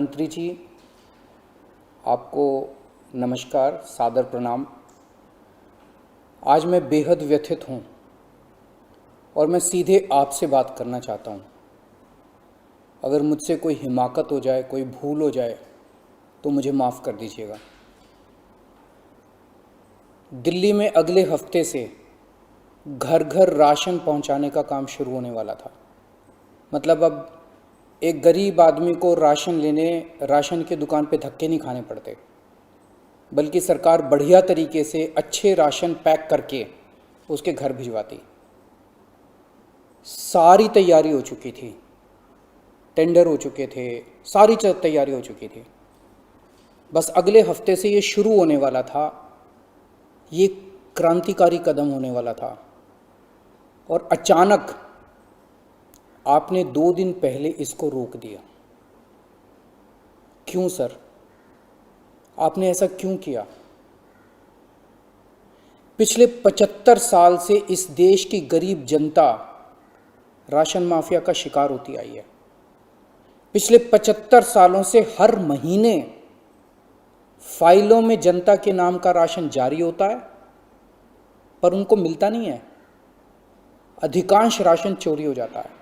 प्रधानमंत्री जी, आपको नमस्कार, सादर प्रणाम। आज मैं बेहद व्यथित हूँ और मैं सीधे आपसे बात करना चाहता हूँ। अगर मुझसे कोई हिमाकत हो जाए, कोई भूल हो जाए तो मुझे माफ़ कर दीजिएगा। दिल्ली में अगले हफ्ते से घर घर राशन पहुँचाने का काम शुरू होने वाला था। मतलब अब एक गरीब आदमी को राशन की दुकान पे धक्के नहीं खाने पड़ते, बल्कि सरकार बढ़िया तरीके से अच्छे राशन पैक करके उसके घर भिजवाती। सारी तैयारी हो चुकी थी, टेंडर हो चुके थे, सारी तैयारी हो चुकी थी। बस अगले हफ्ते से ये शुरू होने वाला था। ये क्रांतिकारी कदम होने वाला था और अचानक आपने 2 दिन पहले इसको रोक दिया। क्यों सर? आपने ऐसा क्यों किया? पिछले 75 साल से इस देश की गरीब जनता राशन माफिया का शिकार होती आई है। पिछले 75 सालों से हर महीने फाइलों में जनता के नाम का राशन जारी होता है, पर उनको मिलता नहीं है। अधिकांश राशन चोरी हो जाता है।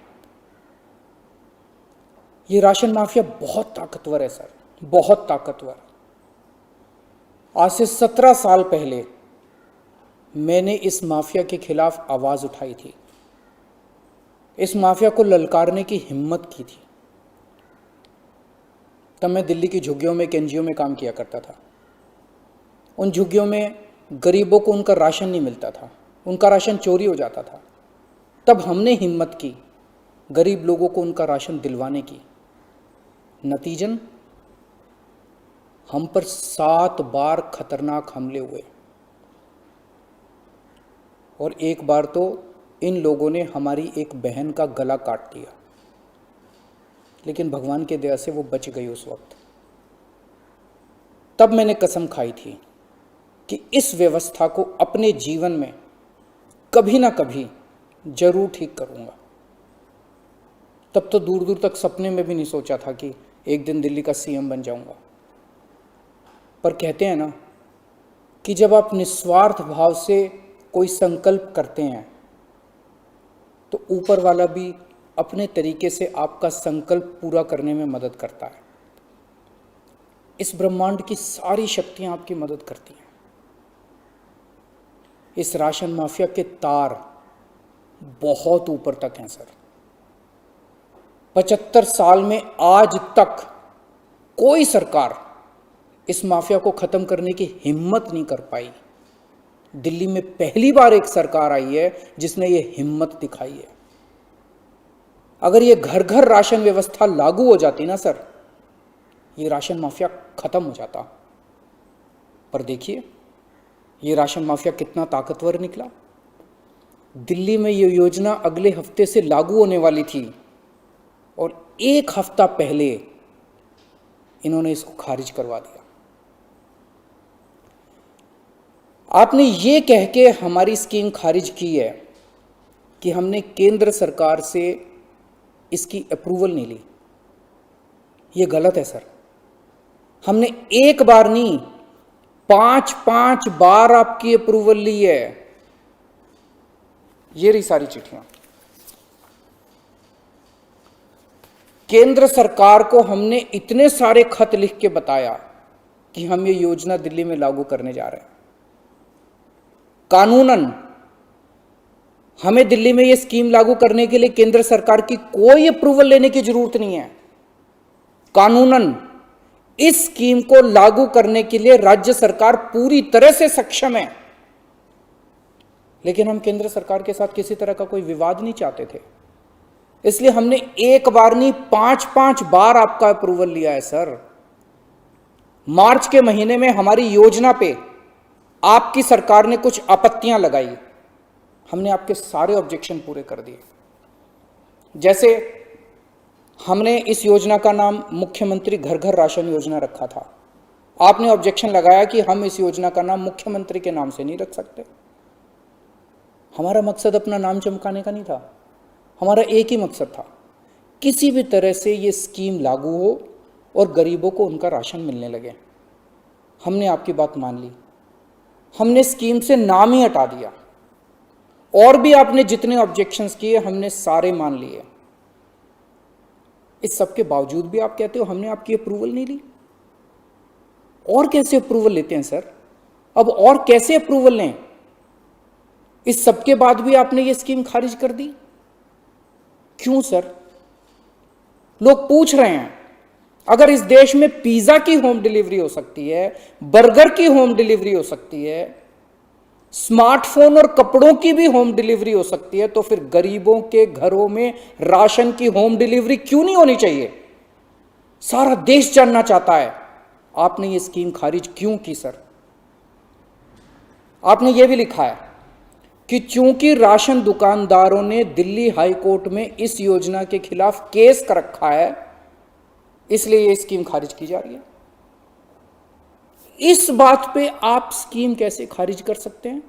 ये राशन माफिया बहुत ताकतवर है सर, बहुत ताकतवर। आज से 17 साल पहले मैंने इस माफिया के खिलाफ आवाज उठाई थी, इस माफिया को ललकारने की हिम्मत की थी। तब मैं दिल्ली की झुग्गियों में एक एनजीओ में काम किया करता था। उन झुग्गियों में गरीबों को उनका राशन नहीं मिलता था, उनका राशन चोरी हो जाता था। तब हमने हिम्मत की गरीब लोगों को उनका राशन दिलवाने की। नतीजन हम पर 7 बार खतरनाक हमले हुए और एक बार तो इन लोगों ने हमारी एक बहन का गला काट दिया, लेकिन भगवान के दया से वो बच गई उस वक्त। तब मैंने कसम खाई थी कि इस व्यवस्था को अपने जीवन में कभी ना कभी जरूर ठीक करूंगा। तब तो दूर दूर तक सपने में भी नहीं सोचा था कि एक दिन दिल्ली का सीएम बन जाऊंगा। पर कहते हैं ना कि जब आप निस्वार्थ भाव से कोई संकल्प करते हैं तो ऊपर वाला भी अपने तरीके से आपका संकल्प पूरा करने में मदद करता है। इस ब्रह्मांड की सारी शक्तियां आपकी मदद करती हैं। इस राशन माफिया के तार बहुत ऊपर तक हैं सर। 75 साल में आज तक कोई सरकार इस माफिया को खत्म करने की हिम्मत नहीं कर पाई। दिल्ली में पहली बार एक सरकार आई है जिसने ये हिम्मत दिखाई है। अगर ये घर घर राशन व्यवस्था लागू हो जाती ना सर, ये राशन माफिया खत्म हो जाता। पर देखिए ये राशन माफिया कितना ताकतवर निकला। दिल्ली में ये योजना अगले हफ्ते से लागू होने वाली थी और 1 हफ्ता पहले इन्होंने इसको खारिज करवा दिया। आपने ये कह के हमारी स्कीम खारिज की है कि हमने केंद्र सरकार से इसकी अप्रूवल नहीं ली। ये गलत है सर। हमने एक बार नहीं, 5 बार आपकी अप्रूवल ली है। ये रही सारी चिट्ठियां। केंद्र सरकार को हमने इतने सारे खत लिख के बताया कि हम ये योजना दिल्ली में लागू करने जा रहे हैं। कानूनन हमें दिल्ली में ये स्कीम लागू करने के लिए केंद्र सरकार की कोई अप्रूवल लेने की जरूरत नहीं है। कानूनन इस स्कीम को लागू करने के लिए राज्य सरकार पूरी तरह से सक्षम है। लेकिन हम केंद्र सरकार के साथ किसी तरह का कोई विवाद नहीं चाहते थे, इसलिए हमने एक बार नहीं 5 बार आपका अप्रूवल लिया है सर। मार्च के महीने में हमारी योजना पे आपकी सरकार ने कुछ आपत्तियां लगाई, हमने आपके सारे ऑब्जेक्शन पूरे कर दिए। जैसे हमने इस योजना का नाम मुख्यमंत्री घर घर राशन योजना रखा था। आपने ऑब्जेक्शन लगाया कि हम इस योजना का नाम मुख्यमंत्री के नाम से नहीं रख सकते। हमारा मकसद अपना नाम चमकाने का नहीं था, हमारा एक ही मकसद था, किसी भी तरह से ये स्कीम लागू हो और गरीबों को उनका राशन मिलने लगे। हमने आपकी बात मान ली, हमने स्कीम से नाम ही हटा दिया, और भी आपने जितने ऑब्जेक्शंस किए हमने सारे मान लिए। इस सब के बावजूद भी आप कहते हो हमने आपकी अप्रूवल नहीं ली। और कैसे अप्रूवल लेते हैं सर? अब और कैसे अप्रूवल लें? इस सब के बाद भी आपने ये स्कीम खारिज कर दी, क्यों सर? लोग पूछ रहे हैं, अगर इस देश में पिज्जा की होम डिलीवरी हो सकती है, बर्गर की होम डिलीवरी हो सकती है, स्मार्टफोन और कपड़ों की भी होम डिलीवरी हो सकती है, तो फिर गरीबों के घरों में राशन की होम डिलीवरी क्यों नहीं होनी चाहिए? सारा देश जानना चाहता है आपने ये स्कीम खारिज क्यों की सर? आपने ये भी लिखा है कि चूंकि राशन दुकानदारों ने दिल्ली हाई कोर्ट में इस योजना के खिलाफ केस कर रखा है, इसलिए ये स्कीम खारिज की जा रही है। इस बात पे आप स्कीम कैसे खारिज कर सकते हैं?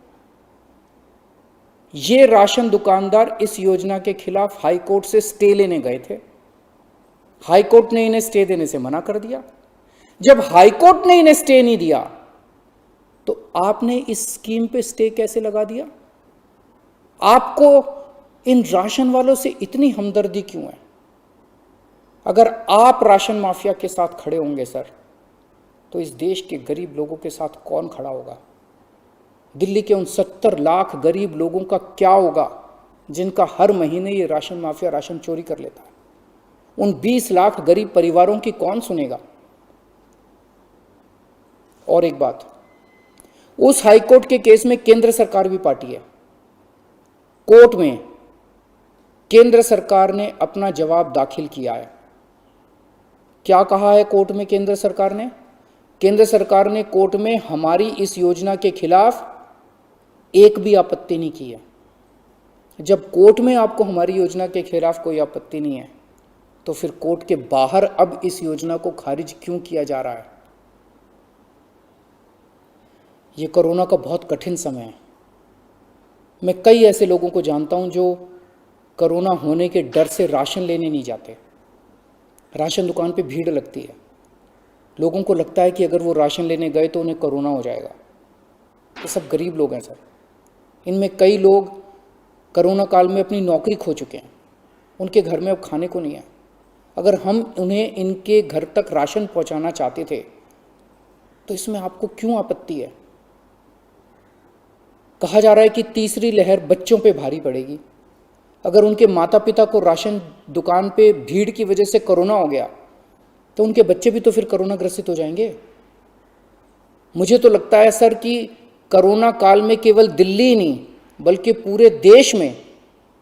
ये राशन दुकानदार इस योजना के खिलाफ हाई कोर्ट से स्टे लेने गए थे, हाई कोर्ट ने इन्हें स्टे देने से मना कर दिया। जब हाई कोर्ट ने इन्हें स्टे नहीं दिया तो आपने इस स्कीम पे स्टे कैसे लगा दिया? आपको इन राशन वालों से इतनी हमदर्दी क्यों है? अगर आप राशन माफिया के साथ खड़े होंगे सर, तो इस देश के गरीब लोगों के साथ कौन खड़ा होगा? दिल्ली के उन 70 लाख गरीब लोगों का क्या होगा जिनका हर महीने ये राशन माफिया राशन चोरी कर लेता है? उन 20 लाख गरीब परिवारों की कौन सुनेगा? और एक बात, उस हाईकोर्ट के केस में केंद्र सरकार भी पार्टी है। कोर्ट में केंद्र सरकार ने अपना जवाब दाखिल किया है। क्या कहा है कोर्ट में केंद्र सरकार ने? केंद्र सरकार ने कोर्ट में हमारी इस योजना के खिलाफ एक भी आपत्ति नहीं की है। जब कोर्ट में आपको हमारी योजना के खिलाफ कोई आपत्ति नहीं है, तो फिर कोर्ट के बाहर अब इस योजना को खारिज क्यों किया जा रहा है? ये कोरोना का बहुत कठिन समय है। मैं कई ऐसे लोगों को जानता हूं जो कोरोना होने के डर से राशन लेने नहीं जाते। राशन दुकान पे भीड़ लगती है, लोगों को लगता है कि अगर वो राशन लेने गए तो उन्हें कोरोना हो जाएगा। ये सब गरीब लोग हैं सर। इनमें कई लोग कोरोना काल में अपनी नौकरी खो चुके हैं, उनके घर में अब खाने को नहीं है। अगर हम उन्हें इनके घर तक राशन पहुंचाना चाहते थे तो इसमें आपको क्यों आपत्ति है? कहा जा रहा है कि तीसरी लहर बच्चों पे भारी पड़ेगी। अगर उनके माता पिता को राशन दुकान पे भीड़ की वजह से कोरोना हो गया तो उनके बच्चे भी तो फिर कोरोना ग्रसित हो जाएंगे। मुझे तो लगता है सर कि कोरोना काल में केवल दिल्ली ही नहीं बल्कि पूरे देश में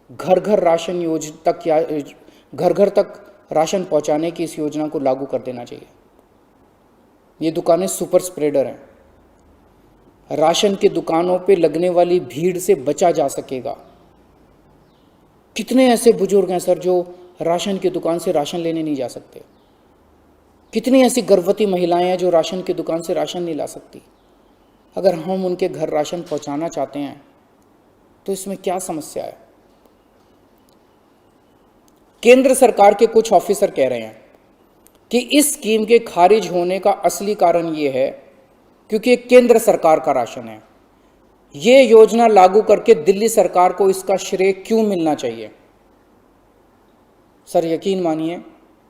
घर घर राशन योजना तक या घर घर तक राशन पहुंचाने की इस योजना को लागू कर देना चाहिए। ये दुकानें सुपर स्प्रेडर हैं। राशन की दुकानों पे लगने वाली भीड़ से बचा जा सकेगा। कितने ऐसे बुजुर्ग हैं सर जो राशन की दुकान से राशन लेने नहीं जा सकते? कितनी ऐसी गर्भवती महिलाएं हैं जो राशन की दुकान से राशन नहीं ला सकती? अगर हम उनके घर राशन पहुंचाना चाहते हैं तो इसमें क्या समस्या है? केंद्र सरकार के कुछ ऑफिसर कह रहे हैं कि इस स्कीम के खारिज होने का असली कारण यह है क्योंकि केंद्र सरकार का राशन है। ये योजना लागू करके दिल्ली सरकार को इसका श्रेय क्यों मिलना चाहिए? सर यकीन मानिए,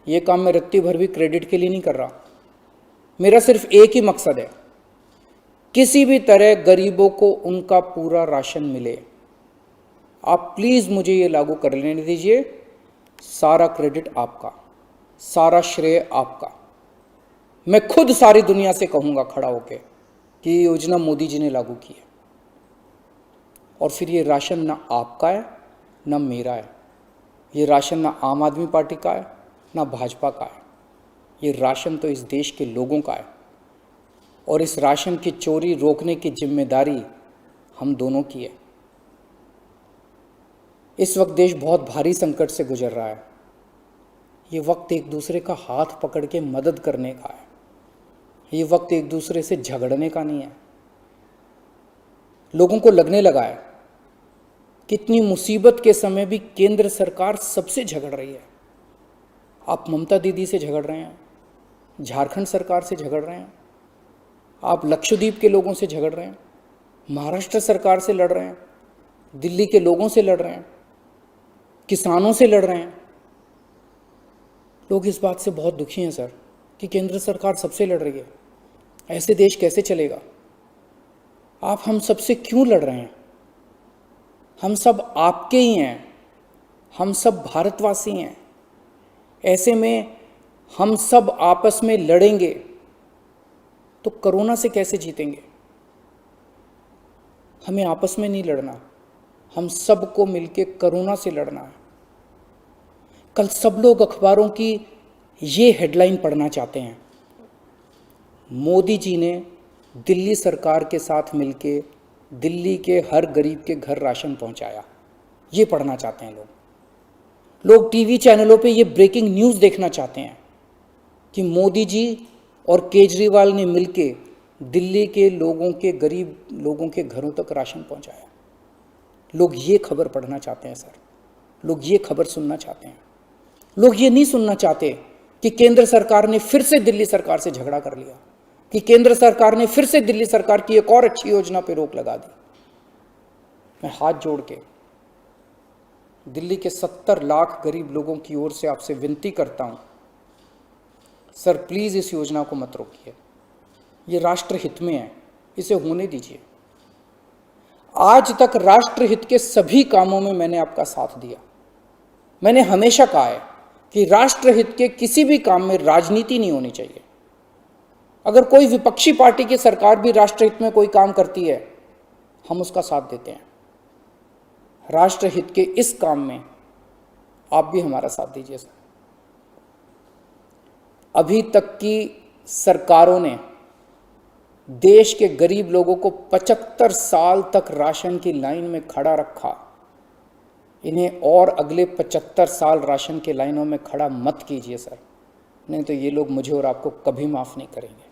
ये काम मैं रत्ती भर भी क्रेडिट के लिए नहीं कर रहा। मेरा सिर्फ एक ही मकसद है, किसी भी तरह गरीबों को उनका पूरा राशन मिले। आप प्लीज मुझे ये लागू कर लेने दीजिए। सारा क्रेडिट आपका, सारा श्रेय आपका। मैं खुद सारी दुनिया से कहूंगा खड़ा होके कि ये योजना मोदी जी ने लागू की है। और फिर ये राशन ना आपका है ना मेरा है। ये राशन ना आम आदमी पार्टी का है ना भाजपा का है। ये राशन तो इस देश के लोगों का है और इस राशन की चोरी रोकने की जिम्मेदारी हम दोनों की है। इस वक्त देश बहुत भारी संकट से गुजर रहा है। ये वक्त एक दूसरे का हाथ पकड़ के मदद करने का है। ये वक्त एक दूसरे से झगड़ने का नहीं है। लोगों को लगने लगा है कितनी मुसीबत के समय भी केंद्र सरकार सबसे झगड़ रही है। आप ममता दीदी से झगड़ रहे हैं, झारखंड सरकार से झगड़ रहे हैं, आप लक्षद्वीप के लोगों से झगड़ रहे हैं, महाराष्ट्र सरकार से लड़ रहे हैं, दिल्ली के लोगों से लड़ रहे हैं, किसानों से लड़ रहे हैं। लोग इस बात से बहुत दुखी हैं सर कि केंद्र सरकार सबसे लड़ रही है। ऐसे देश कैसे चलेगा? आप हम सबसे क्यों लड़ रहे हैं? हम सब आपके ही हैं, हम सब भारतवासी हैं। ऐसे में हम सब आपस में लड़ेंगे तो कोरोना से कैसे जीतेंगे? हमें आपस में नहीं लड़ना, हम सबको मिलके कोरोना से लड़ना है। कल सब लोग अखबारों की ये हेडलाइन पढ़ना चाहते हैं, मोदी जी ने दिल्ली सरकार के साथ मिलके दिल्ली के हर गरीब के घर राशन पहुंचाया। ये पढ़ना चाहते हैं लोग टीवी चैनलों पे ये ब्रेकिंग न्यूज़ देखना चाहते हैं कि मोदी जी और केजरीवाल ने मिलके दिल्ली के लोगों के, गरीब लोगों के घरों तक राशन पहुंचाया। लोग ये खबर पढ़ना चाहते हैं सर, लोग ये खबर सुनना चाहते हैं। लोग ये नहीं सुनना चाहते कि केंद्र सरकार ने फिर से दिल्ली सरकार से झगड़ा कर लिया, कि केंद्र सरकार ने फिर से दिल्ली सरकार की एक और अच्छी योजना पर रोक लगा दी। मैं हाथ जोड़ के दिल्ली के 70 लाख गरीब लोगों की ओर से आपसे विनती करता हूं, सर प्लीज़ इस योजना को मत रोकिए, ये राष्ट्रहित में है, इसे होने दीजिए। आज तक राष्ट्रहित के सभी कामों में मैंने आपका साथ दिया। मैंने हमेशा कहा है कि राष्ट्रहित के किसी भी काम में राजनीति नहीं होनी चाहिए। अगर कोई विपक्षी पार्टी की सरकार भी राष्ट्रहित में कोई काम करती है, हम उसका साथ देते हैं। राष्ट्रहित के इस काम में आप भी हमारा साथ दीजिए सर। अभी तक की सरकारों ने देश के गरीब लोगों को 75 साल तक राशन की लाइन में खड़ा रखा। इन्हें और अगले 75 साल राशन के लाइनों में खड़ा मत कीजिए सर, नहीं तो ये लोग मुझे और आपको कभी माफ़ नहीं करेंगे।